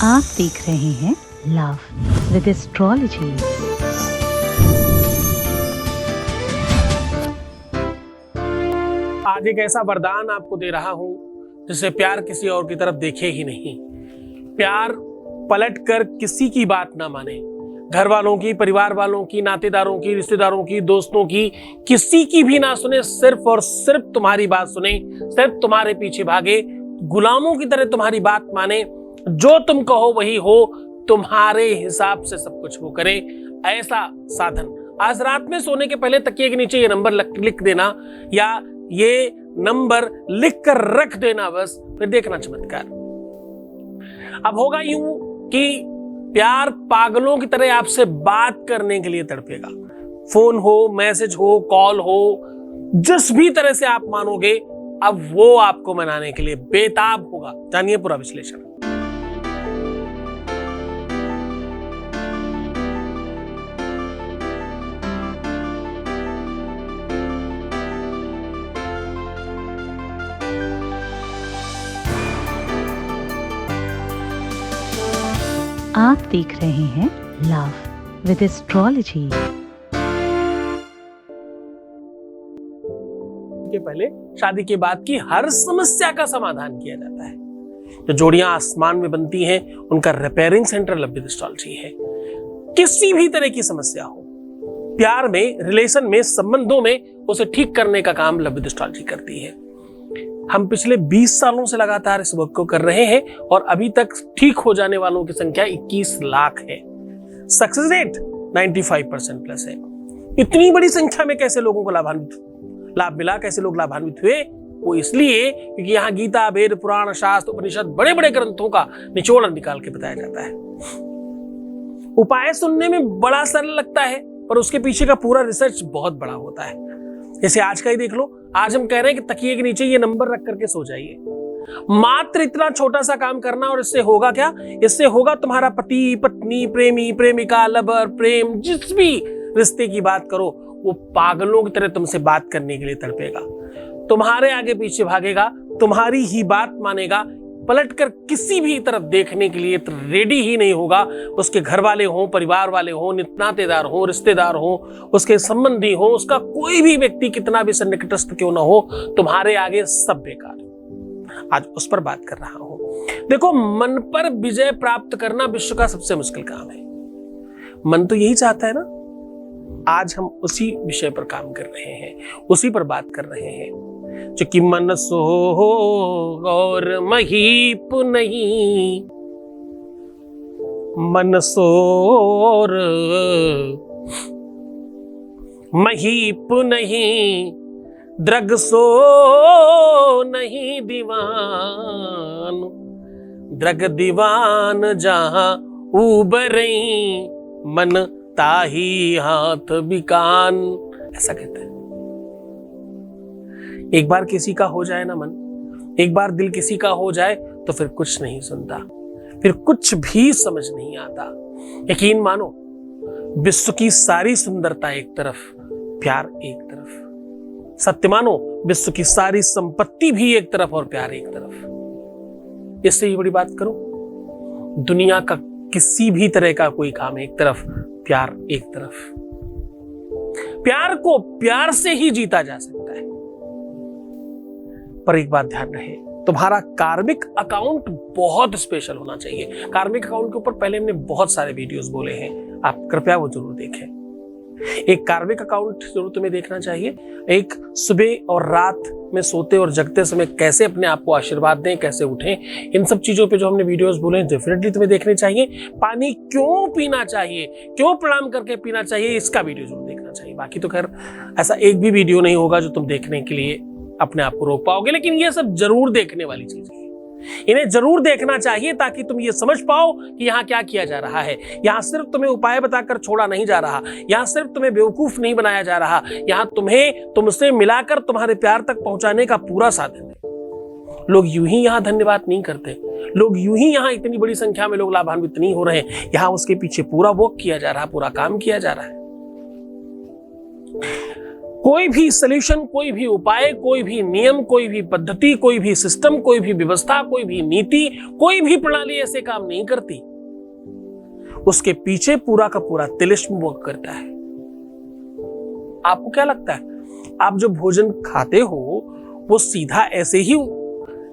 आप देख रहे हैं लव विद एस्ट्रोलॉजी। आज एक ऐसा वरदान आपको दे रहा हूं जिससे प्यार किसी और की तरफ देखे ही नहीं। प्यार पलट कर किसी की बात ना माने, घर वालों की, परिवार वालों की, नातेदारों की, रिश्तेदारों की, दोस्तों की, किसी की भी ना सुने, सिर्फ और सिर्फ तुम्हारी बात सुने, सिर्फ तुम्हारे पीछे भागे, गुलामों की तरह तुम्हारी बात माने, जो तुम कहो वही हो, तुम्हारे हिसाब से सब कुछ वो करे। ऐसा साधन आज रात में सोने के पहले तकिए के नीचे ये नंबर लिख देना, या ये नंबर लिख कर रख देना, बस फिर देखना चमत्कार। अब होगा यूं कि प्यार पागलों की तरह आपसे बात करने के लिए तड़पेगा। फोन हो, मैसेज हो, कॉल हो, जिस भी तरह से आप मानोगे, अब वो आपको मनाने के लिए बेताब होगा। जानिए पूरा विश्लेषण। आप देख रहे हैं लव विद एस्ट्रोलॉजी। के पहले शादी के बाद की हर समस्या का समाधान किया जाता है। जो जोड़ियां आसमान में बनती हैं, उनका repairing centre love with astrology है। किसी भी तरह की समस्या हो, प्यार में, रिलेशन में, संबंधों में, उसे ठीक करने का काम लव विद एस्ट्रोलॉजी करती है। हम पिछले 20 सालों से लगातार इस वर्क को कर रहे हैं और अभी तक ठीक हो जाने वालों की संख्या 21 लाख है। सक्सेस रेट 95% प्लस है। इतनी बड़ी संख्या में कैसे लोगों को लाभ मिला, कैसे लोग लाभान्वित हुए? वो इसलिए क्योंकि यहाँ गीता, वेद, पुराण, शास्त्र, उपनिषद, बड़े बड़े ग्रंथों का निचोड़ निकाल के बताया जाता है। उपाय सुनने में बड़ा सरल लगता है, पर उसके पीछे का पूरा रिसर्च बहुत बड़ा होता है। जैसे आज का ही देख लो। आज हम कह रहे हैं कि तकिए के नीचे ये नंबर रख करके सो जाइए। मात्र इतना छोटा सा काम करना, और इससे होगा क्या? इससे होगा तुम्हारा पति, पत्नी, प्रेमी, प्रेमिका, लवर, प्रेम, जिस भी रिश्ते की बात करो, वो पागलों की तरह तुमसे बात करने के लिए तड़पेगा, तुम्हारे आगे पीछे भागेगा, तुम्हारी ही बात मानेगा, पलटकर किसी भी तरफ देखने के लिए रेडी ही नहीं होगा। उसके घर वाले हों, परिवार वाले हों, नातेदार हों, रिश्तेदार हों, उसके संबंधी हों, उसका कोई भी व्यक्ति कितना भी सन्निकटस्थ क्यों ना हो, तुम्हारे आगे सब बेकार। आज उस पर बात कर रहा हूं। देखो, मन पर विजय प्राप्त करना विश्व का सबसे मुश्किल काम है। मन तो यही चाहता है ना। आज हम उसी विषय पर काम कर रहे हैं, उसी पर बात कर रहे हैं। चूंकि मन सो और महीप नहीं, मन सोर महीप नहीं, द्रग सो नहीं दीवान, द्रग दीवान जहां उबरई, मन ताही हाथ बिकान। ऐसा कहते हैं। एक बार किसी का हो जाए ना मन, एक बार दिल किसी का हो जाए, तो फिर कुछ नहीं सुनता, फिर कुछ भी समझ नहीं आता। यकीन मानो, विश्व की सारी सुंदरता एक तरफ, प्यार एक तरफ। सत्य मानो, विश्व की सारी संपत्ति भी एक तरफ और प्यार एक तरफ। इससे ही बड़ी बात करो, दुनिया का किसी भी तरह का कोई काम एक तरफ, प्यार एक तरफ। प्यार को प्यार से ही जीता जा सकता है। पर एक बात ध्यान रहे, तुम्हारा कार्मिक अकाउंट बहुत स्पेशल होना चाहिए। कार्मिक अकाउंट के ऊपर पहले हमने बहुत सारे वीडियोस बोले हैं, आप कृपया वो जरूर देखें। एक कार्मिक अकाउंट जरूर तुम्हें देखना चाहिए। एक, सुबह और रात में सोते और जगते समय कैसे अपने आप को आशीर्वाद दें, कैसे उठें, इन सब चीजों पे जो हमने वीडियोस बोले हैं, डेफिनेटली तुम्हें देखने चाहिए। पानी क्यों पीना चाहिए, क्यों प्रणाम करके पीना चाहिए, इसका वीडियो जरूर देखना चाहिए। बाकी तो खैर ऐसा एक भी वीडियो नहीं होगा जो तुम देखने के लिए अपने आप को रोक पाओगे, लेकिन ये सब जरूर देखने वाली चीजें हैं। इन्हें जरूर देखना चाहिए ताकि तुम ये समझ पाओ कि यहाँ क्या किया जा रहा है। यहाँ सिर्फ तुम्हें उपाय बताकर छोड़ा नहीं जा रहा, यहाँ सिर्फ तुम्हें बेवकूफ नहीं बनाया जा रहा, यहाँ तुम्हें तुमसे मिलाकर तुम्हारे प्यार तक पहुंचाने का पूरा साधन है। लोग यूं ही यहाँ धन्यवाद नहीं करते, लोग यूं ही यहाँ इतनी बड़ी संख्या में लोग लाभान्वित नहीं हो रहे, यहाँ उसके पीछे पूरा वर्क किया जा रहा, पूरा काम किया जा रहा है। कोई भी सॉल्यूशन, कोई भी उपाय, कोई भी नियम, कोई भी पद्धति, कोई भी सिस्टम, कोई भी व्यवस्था, कोई भी नीति, कोई भी प्रणाली ऐसे काम नहीं करती। उसके पीछे पूरा का पूरा तिलिस्म वर्क करता है। आपको क्या लगता है, आप जो भोजन खाते हो वो सीधा ऐसे ही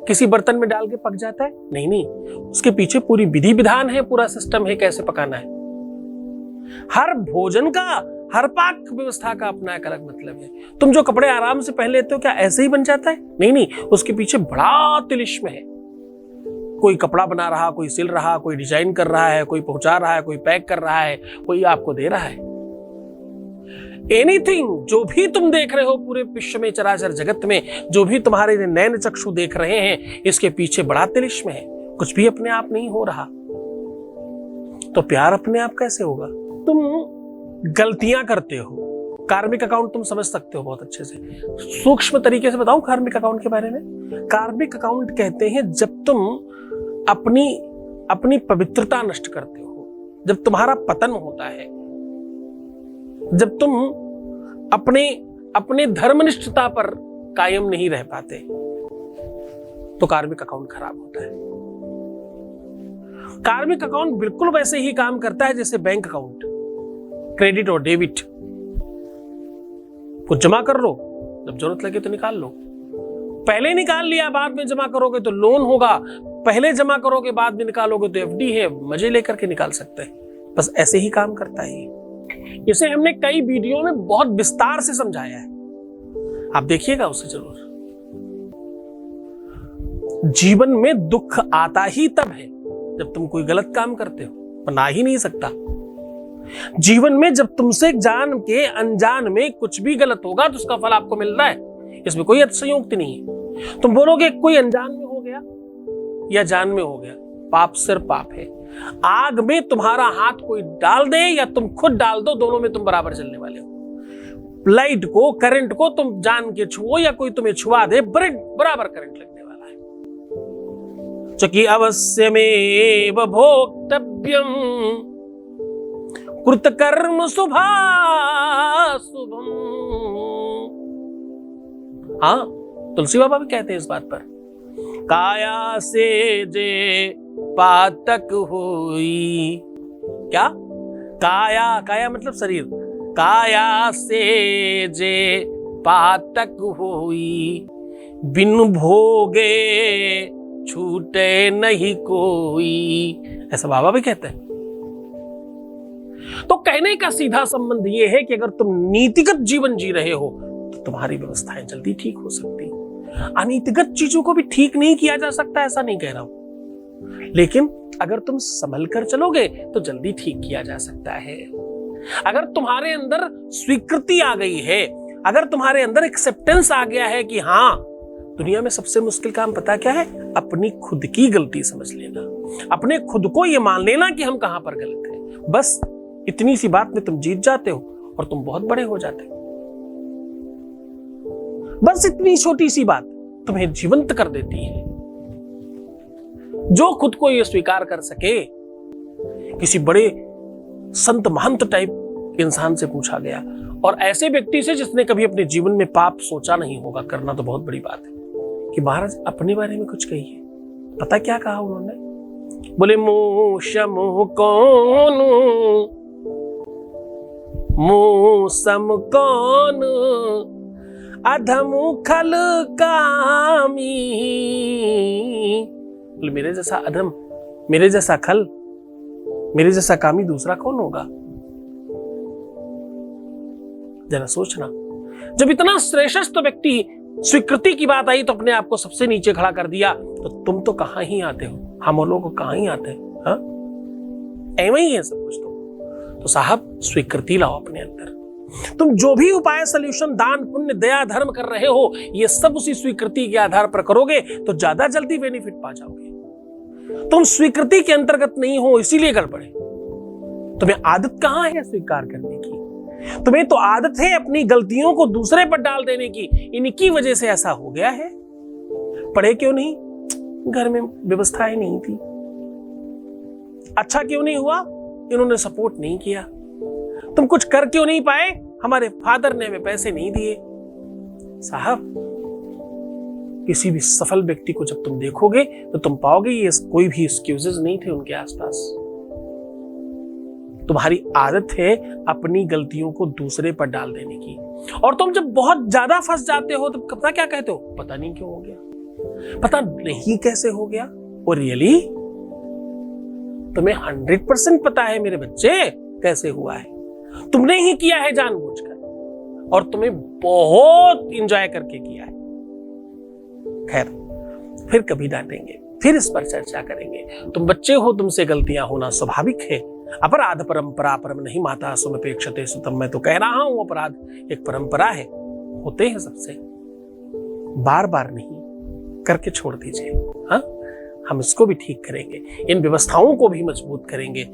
किसी बर्तन में डाल के पक जाता है? नहीं नहीं, उसके पीछे पूरी विधि विधान है, पूरा सिस्टम है कैसे पकाना है। हर भोजन का, हर पाक व्यवस्था का अपना एक अलग मतलब है। तुम जो कपड़े आराम से पहन लेते हो, क्या ऐसे ही बन जाता है? नहीं नहीं, उसके पीछे बड़ा तिलिस्म है। कोई कपड़ा बना रहा, कोई सिल रहा, कोई डिजाइन कर रहा है, कोई पहुंचा रहा है, कोई पैक कर रहा है, कोई आपको दे रहा है। एनीथिंग, जो भी तुम देख रहे हो पूरे विश्व में, चराचर जगत में, जो भी तुम्हारे नैन चक्षु देख रहे हैं, इसके पीछे बड़ा तिलिस्म है। कुछ भी अपने आप नहीं हो रहा। तो प्यार अपने आप कैसे होगा? तुम गलतियां करते हो, कार्मिक अकाउंट तुम समझ सकते हो बहुत अच्छे से। सूक्ष्म तरीके से बताऊं कार्मिक अकाउंट के बारे में? कार्मिक अकाउंट कहते हैं जब तुम अपनी पवित्रता नष्ट करते हो, जब तुम्हारा पतन होता है, जब तुम अपने धर्मनिष्ठता पर कायम नहीं रह पाते, तो कार्मिक अकाउंट खराब होता है। कार्मिक अकाउंट बिल्कुल वैसे ही काम करता है जैसे बैंक अकाउंट, क्रेडिट और डेबिट। कुछ जमा कर लो, जब जरूरत लगे तो निकाल लो। पहले निकाल लिया, बाद में जमा करोगे तो लोन होगा, पहले जमा करोगे बाद में निकालोगे तो एफडी है, मजे लेकर के निकाल सकते हैं। बस ऐसे ही काम करता है। इसे हमने कई वीडियो में बहुत विस्तार से समझाया है, आप देखिएगा उसे जरूर। जीवन में दुख आता ही तब है जब तुम कोई गलत काम करते हो, बना ही नहीं सकता। जीवन में जब तुमसे जान के अनजान में कुछ भी गलत होगा तो उसका फल आपको मिल रहा है, इसमें कोई अतिशयोक्ति नहीं है। तुम बोलोगे कोई अनजान में हो गया या जान में हो गया, पाप सिर्फ पाप है। आग में तुम्हारा हाथ कोई डाल दे या तुम खुद डाल दो, दोनों में तुम बराबर जलने वाले हो। लाइट को, करंट को तुम जान के छुओ या कोई तुम्हें छुआ दे, बराबर करंट लगने वाला है। चूंकि अवश्यमेव भोक्तव्यम कृतकर्म शुभाशुभम। हाँ, तुलसी बाबा भी कहते हैं इस बात पर, काया से जे पातक हुई। क्या? काया मतलब शरीर। काया से जे पातक हुई, बिन भोगे छूटे नहीं कोई। ऐसा बाबा भी कहते हैं। तो कहने का सीधा संबंध यह है कि अगर तुम नीतिगत जीवन जी रहे हो तो तुम्हारी व्यवस्थाएं जल्दी ठीक हो सकती। अनीतिगत चीजों को भी ठीक नहीं किया जा सकता, ऐसा नहीं कह रहा हूं, लेकिन अगर तुम संभल कर चलोगे तो जल्दी ठीक किया जा सकता है। अगर तुम्हारे अंदर स्वीकृति आ गई है, अगर तुम्हारे अंदर एक्सेप्टेंस आ गया है कि हाँ, दुनिया में सबसे मुश्किल काम पता क्या है? अपनी खुद की गलती समझ लेना, अपने खुद को यह मान लेना कि हम कहां पर गलत हैं। बस इतनी सी बात में तुम जीत जाते हो और तुम बहुत बड़े हो जाते हो। बस इतनी छोटी सी बात तुम्हें जीवंत कर देती है। जो खुद को यह स्वीकार कर सके, किसी बड़े संत महंत टाइप इंसान से पूछा गया, और ऐसे व्यक्ति से जिसने कभी अपने जीवन में पाप सोचा नहीं होगा, करना तो बहुत बड़ी बात है, कि महाराज अपने बारे में कुछ कहिए। पता क्या कहा उन्होंने? बोले मूषम कौन, मूसम कौन, अधम खल कामी। बोले मेरे जैसा अधम, मेरे जैसा खल, मेरे जैसा कामी दूसरा कौन होगा? जरा सोचना। जब इतना श्रेष्ठ व्यक्ति स्वीकृति की बात आई तो अपने आप को सबसे नीचे खड़ा कर दिया, तो तुम तो कहां ही आते हो, हम और लोग कहां ही आते हैं। हाँ, ऐਵੇਂ ही है सब कुछ। तो साहब स्वीकृति लाओ अपने अंदर। तुम जो भी उपाय, सॉल्यूशन, दान, पुण्य, दया, धर्म कर रहे हो, ये सब उसी स्वीकृति के आधार पर करोगे तो ज्यादा जल्दी बेनिफिट पा जाओगे। तुम स्वीकृति के अंतर्गत नहीं हो, इसीलिए गड़बड़े। तुम्हें आदत कहां है स्वीकार करने की? तुम्हें तो आदत है अपनी गलतियों को दूसरे पर डाल देने की। इनकी वजह से ऐसा हो गया है। पढ़े क्यों नहीं? घर में व्यवस्थाएं नहीं थी। अच्छा क्यों नहीं हुआ? इन्होंने सपोर्ट नहीं किया। तुम कुछ कर क्यों नहीं पाए? हमारे फादर ने हमें पैसे नहीं दिए। साहब, किसी भी सफल व्यक्ति को जब तुम देखोगे तो तुम पाओगे ये कोई भी एक्सक्यूजेस नहीं थे उनके आसपास। तुम्हारी आदत है अपनी गलतियों को दूसरे पर डाल देने की, और तुम जब बहुत ज्यादा फंस जाते हो तो पता क्या कहते हो, पता नहीं क्यों हो गया, पता नहीं कैसे हो गया। और रियली तुम्हें 100% पता है मेरे बच्चे कैसे हुआ है। तुमने ही किया है जानबूझकर, और तुम्हें बहुत इंजॉय करके किया है। खैर, फिर कभी डांटेंगे, फिर इस पर चर्चा करेंगे। तुम बच्चे हो, तुमसे गलतियां होना स्वाभाविक है। अपराध परंपरा परम नहीं माता सुमपेक्षते सुतम। मैं तो कह रहा हूं अपराध एक परंपरा है, होते हैं सबसे, बार बार नहीं, करके छोड़ दीजिए। हाँ, हम इसको भी ठीक करेंगे, इन व्यवस्थाओं को भी मजबूत करेंगे,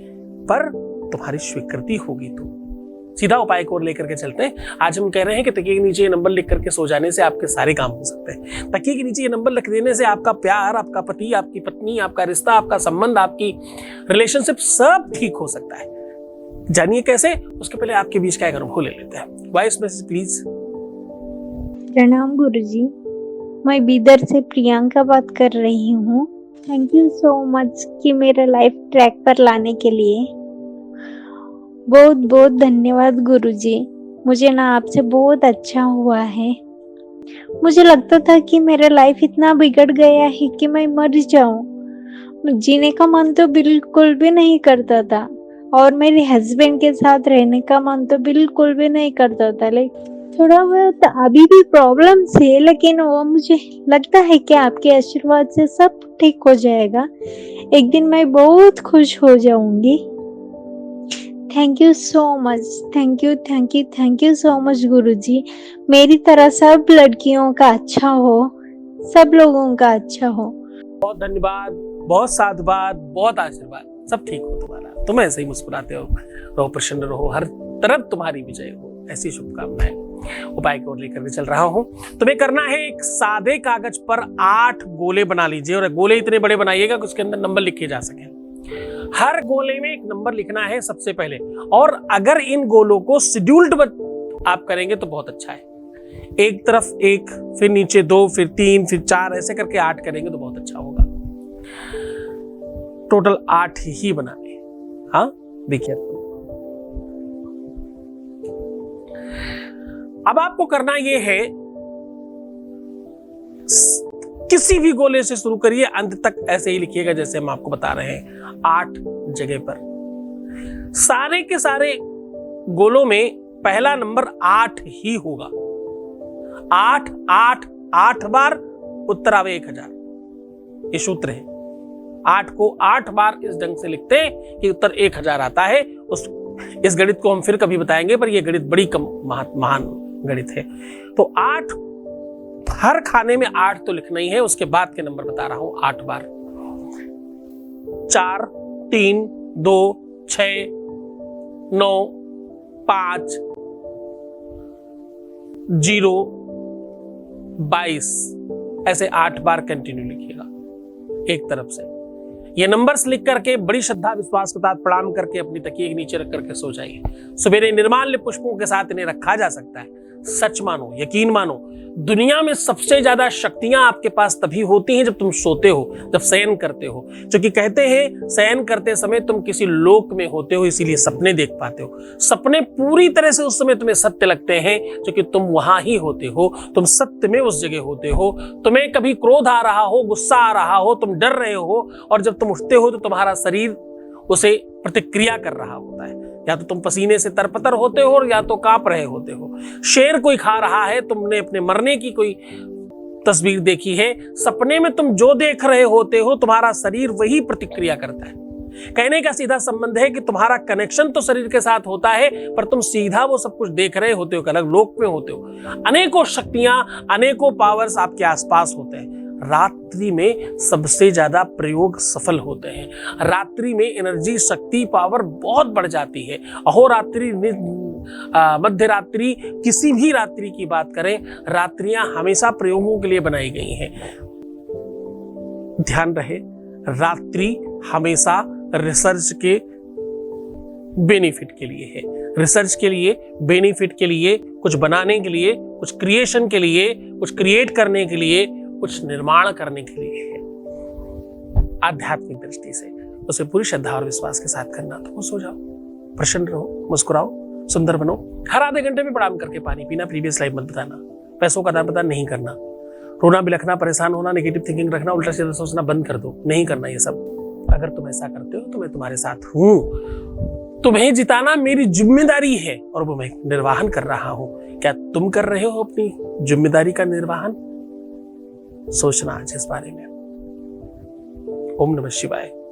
पर तुम्हारी स्वीकृति होगी तो। सीधा उपाय को लेकर के चलते हैं। आज हम कह रहे हैं कि तकिए के नीचे ये नंबर लिख करके सो जाने से आपके सारे काम हो सकते हैं। तकिए के नीचे ये नंबर लिख देने से आपका प्यार, आपका पति, आपकी पत्नी, आपका रिश्ता, आपका संबंध, आपकी रिलेशनशिप सब ठीक हो सकता है। जानिए कैसे, उसके पहले आपके बीच का एक अनुभव ले लेते हैं। Voice message please. प्रणाम गुरुजी, मैं बीदर से प्रियंका बात कर रही हूँ। थैंक यू सो मच कि मेरा लाइफ ट्रैक पर लाने के लिए बहुत बहुत धन्यवाद गुरुजी। मुझे ना आपसे बहुत अच्छा हुआ है। मुझे लगता था कि मेरा लाइफ इतना बिगड़ गया है कि मैं मर जाऊं। जीने का मन तो बिल्कुल भी नहीं करता था, और मेरे हस्बैंड के साथ रहने का मन तो बिल्कुल भी नहीं करता था। लेकिन थोड़ा बहुत अभी भी प्रॉब्लम्स है, लेकिन वो मुझे लगता है कि आपके आशीर्वाद से सब ठीक हो जाएगा। एक दिन मैं बहुत खुश हो जाऊंगी। Thank you so much, thank you thank you thank you so much Guruji. मेरी तरह सब लड़कियों का अच्छा हो, सब लोगों का अच्छा हो। बहुत धन्यवाद, बहुत साधुवाद, बहुत आशीर्वाद। सब ठीक हो तुम्हारा, तुम ऐसे ही मुस्कुराते रहो, प्रसन्न रहो, हर तरफ तुम्हारी विजय हो, ऐसी शुभकामनाएं। उपाय को लेकर के चल रहा हूं। तुम्हें करना है, एक सादे कागज पर 8 गोले बना लीजिए, और गोले इतने बड़े बनाइएगा कि उसके अंदर नंबर लिखे जा सके। हर गोले में एक नंबर लिखना है सबसे पहले, और अगर इन गोलों को शेड्यूल्ड आप करेंगे तो बहुत अच्छा है। एक तरफ 1, फिर नीचे 2, फिर 3, फिर 4, ऐसे करके 8 करेंगे तो बहुत अच्छा होगा। टोटल 8 ही बनाने। हाँ, देखिए अब आपको करना ये है, किसी भी गोले से शुरू करिए, अंत तक ऐसे ही लिखिएगा जैसे हम आपको बता रहे हैं। 8 जगह पर सारे के सारे गोलों में पहला नंबर 8 ही होगा। 8 8 8 बार उत्तर आवे 1000, ये सूत्र है। 8 को 8 बार इस ढंग से लिखते हैं कि उत्तर 1000 आता है। इस गणित को हम फिर कभी बताएंगे, पर यह गणित बड़ी महान गणित है। तो 8, हर खाने में 8 तो लिखना ही है। उसके बाद के नंबर बता रहा हूं 8 बार। 4 3 2 6 9 5 0 22, ऐसे 8 बार कंटिन्यू लिखिएगा एक तरफ से। ये नंबर्स लिख करके बड़ी श्रद्धा विश्वास के साथ प्रणाम करके अपनी तकिए के नीचे रख करके सो जाइए। सवेरे निर्माल्य पुष्पों के साथ इन्हें रखा जा सकता है। सच मानो, यकीन मानो, दुनिया में सबसे ज्यादा शक्तियां आपके पास तभी होती हैं जब तुम सोते हो, जब शयन करते हो। क्योंकि कहते हैं शयन करते समय तुम किसी लोक में होते हो, इसीलिए सपने देख पाते हो। सपने पूरी तरह से उस समय तुम्हें सत्य लगते हैं क्योंकि तुम वहां ही होते हो, तुम सत्य में उस जगह होते हो। तुम्हें कभी क्रोध आ रहा हो, गुस्सा आ रहा हो, तुम डर रहे हो, और जब तुम उठते हो तो तुम्हारा शरीर उसे प्रतिक्रिया कर रहा होता है। या तो तुम पसीने से तरपतर होते हो, या तो कांप रहे होते हो। शेर कोई खा रहा है, तुमने अपने मरने की कोई तस्वीर देखी है, सपने में तुम जो देख रहे होते हो तुम्हारा शरीर वही प्रतिक्रिया करता है। कहने का सीधा संबंध है कि तुम्हारा कनेक्शन तो शरीर के साथ होता है, पर तुम सीधा वो सब कुछ देख रहे होते हो, अलग लोक में होते हो। अनेकों शक्तियां, अनेकों पावर्स आपके आसपास होते हैं। रात्रि में सबसे ज्यादा प्रयोग सफल होते हैं। रात्रि में एनर्जी, शक्ति, पावर बहुत बढ़ जाती है। अहोरात्रि, मध्य रात्रि, किसी भी रात्रि की बात करें, रात्रियां हमेशा प्रयोगों के लिए बनाई गई हैं। ध्यान रहे, रात्रि हमेशा रिसर्च के बेनिफिट के लिए है। रिसर्च के लिए, बेनिफिट के लिए, कुछ बनाने के लिए, कुछ क्रिएशन के लिए, कुछ क्रिएट करने के लिए, कुछ निर्माण करने के लिए है। आध्यात्मिक दृष्टि से उसे पूरी श्रद्धा और विश्वास के साथ करना। तो खुश हो जाओ, प्रसन्न रहो, मुस्कुराओ, सुंदर बनो। हर आधे घंटे में प्रणाम करके पानी पीना, प्रीवियस लाइफ मत बताना, पैसों का आदान प्रदान नहीं करना, रोना बिलखना, परेशान होना, नेगेटिव थिंकिंग रखना, उल्टा सीधा सोचना बंद कर दो, नहीं करना ये सब। अगर तुम ऐसा करते हो तो मैं तुम्हारे साथ हूं। तुम्हें जिताना मेरी जिम्मेदारी है और वो मैं निर्वाहन कर रहा हूं। क्या तुम कर रहे हो अपनी जिम्मेदारी का निर्वाहन? सोचना आज इस बारे में। ओम नमः शिवाय।